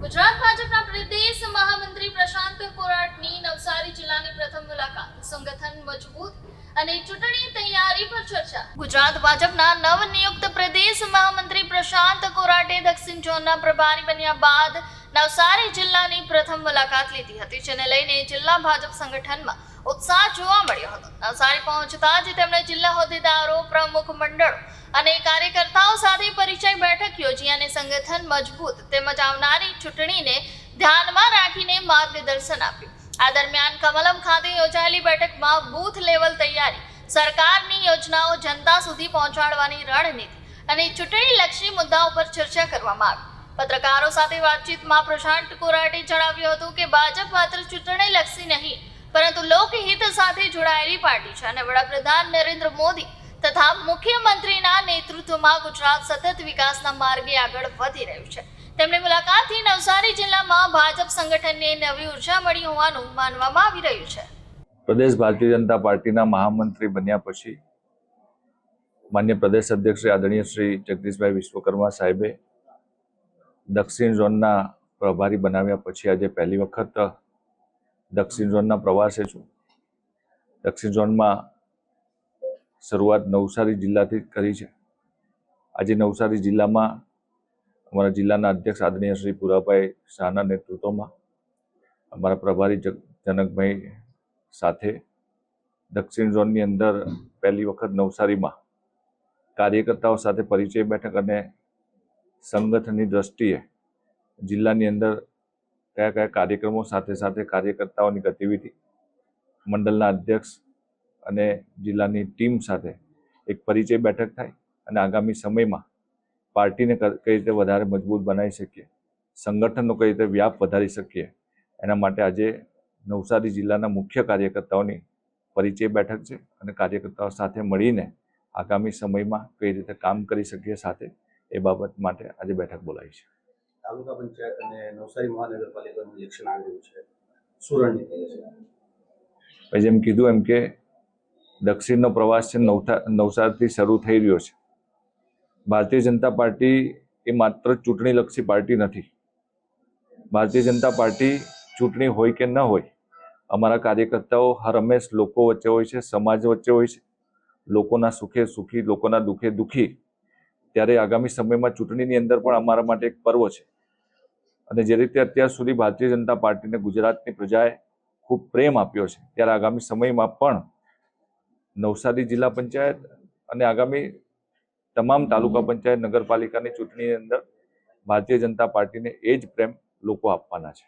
ગુજરાત ભાજપના પ્રદેશ મહામંત્રી પ્રશાંત કોરાટની નવસારી જિલ્લાની પ્રથમ મુલાકાત, સંગઠન મજબૂત અને ચૂંટણી તૈયારી પર ચર્ચા. ગુજરાત ભાજપના નવનિયુક્ત પ્રદેશ મહામંત્રી પ્રશાંત કોરાટે દક્ષિણ ઝોનના પ્રભારી બન્યા બાદ નવસારી જિલ્લાની પ્રથમ મુલાકાત લીધી હતી, જેને લઈને જિલ્લા ભાજપ સંગઠનમાં ઉત્સાહ જોવા મળ્યો હતો. નવસારી પહોંચતા જ તેમણે જિલ્લા હોદ્દેદારો, પ્રમુખ મંડળો અને કાર્યકર્તાઓ સાથે પરિચય બેઠક યોજી અને સંગઠન મજબૂત તેમજ આવનારી ચૂંટણીને ધ્યાનમાં રાખીને માર્ગદર્શન આપ્યું. આ દરમિયાન કમલમ ખાતે યોજાયેલી બેઠકમાં બૂથ લેવલ તૈયારી, સરકારની યોજનાઓ જનતા સુધી પહોંચાડવાની રણનીતિ અને ચૂંટણીલક્ષી મુદ્દાઓ પર ચર્ચા કરવામાં આવી. પત્રકારો સાથે વાતચીતમાં પ્રશાંત કોરાટે જણાવ્યું હતું કે ભાજપ માત્ર ચૂંટણીલક્ષી નહીં પરંતુ લોકહિત સાથે જોડાયેલી પાર્ટી છે અને વડાપ્રધાન નરેન્દ્ર મોદી તથા મુખ્યમંત્રીના નેતૃત્વમાં ગુજરાત સતત વિકાસના માર્ગે આગળ વધી રહ્યું છે. તેમની મુલાકાતથી નવસારી જિલ્લામાં ભાજપ સંગઠનને નવી ઉર્જા મળી હોવાનું માનવામાં આવી રહ્યું છે. પ્રદેશ ભારતીય જનતા પાર્ટીના મહામંત્રી બન્યા પછી માન્ય પ્રદેશ અધ્યક્ષ શ્રી આદરણીય શ્રી જગદીશભાઈ વિશ્વકર્મા સાહેબે દક્ષિણ ઝોનના પ્રભારી બનાવ્યા પછી આજે પહેલી વખત દક્ષિણ ઝોનના પ્રવાસે છું. દક્ષિણ ઝોનમાં શરૂઆત નવસારી જિલ્લાથી કરી છે. આજે નવસારી જિલ્લામાં અમારા જિલ્લાના અધ્યક્ષ આદરણીય શ્રી પુરાભાઈ શાહના નેતૃત્વમાં અમારા પ્રભારી જનકભાઈ સાથે દક્ષિણ ઝોનની અંદર પહેલી વખત નવસારીમાં કાર્યકર્તાઓ સાથે પરિચય બેઠક અને સંગઠનની દ્રષ્ટિએ જિલ્લાની અંદર કયા કયા કાર્યક્રમો સાથે સાથે કાર્યકર્તાઓની ગતિવિધિ, મંડળના અધ્યક્ષ અને જિલ્લાની ટીમ સાથે એક પરિચય બેઠક થાય અને આગામી સમયમાં પાર્ટીને કઈ રીતે વધારે મજબૂત બનાવી શકીએ, સંગઠનનો કઈ રીતે વ્યાપ વધારી શકીએ, એના માટે આજે નવસારી જિલ્લાના મુખ્ય કાર્યકર્તાઓની પરિચય બેઠક છે અને કાર્યકર્તાઓ સાથે મળીને આગામી સમયમાં કઈ રીતે કામ કરી શકીએ સાથે એ બાબત માટે આજે બેઠક બોલાવી છે. તાલુકા પંચાયત અને નવસારી મહાનગરપાલિકાનું ઇલેક્શન આવી રહ્યું છે, શું રણનીતિ છે? જેમ કીધું એમ કે દક્ષિણનો પ્રવાસ છે નવસારીથી શરૂ થઈ રહ્યો છે. ભારતીય જનતા પાર્ટી એ માત્ર ચૂંટણીલક્ષી પાર્ટી નથી. ભારતીય જનતા પાર્ટી ચૂંટણી હોય કે ન હોય, અમારા કાર્યકર્તાઓ હર હંમેશ લોકો વચ્ચે હોય છે, સમાજ વચ્ચે હોય છે, લોકોના સુખે સુખી, લોકોના દુઃખે દુઃખી. ત્યારે આગામી સમયમાં ચૂંટણીની અંદર પણ અમારા માટે એક પર્વ છે અને જે રીતે અત્યાર સુધી ભારતીય જનતા પાર્ટીને ગુજરાતની પ્રજાએ ખૂબ પ્રેમ આપ્યો છે, ત્યારે આગામી સમયમાં પણ નવસારી જિલ્લા પંચાયત અને આગામી તમામ તાલુકા પંચાયત, નગરપાલિકાની ચૂંટણીની અંદર ભારતીય જનતા પાર્ટીને એ જ પ્રેમ લોકો આપવાના છે.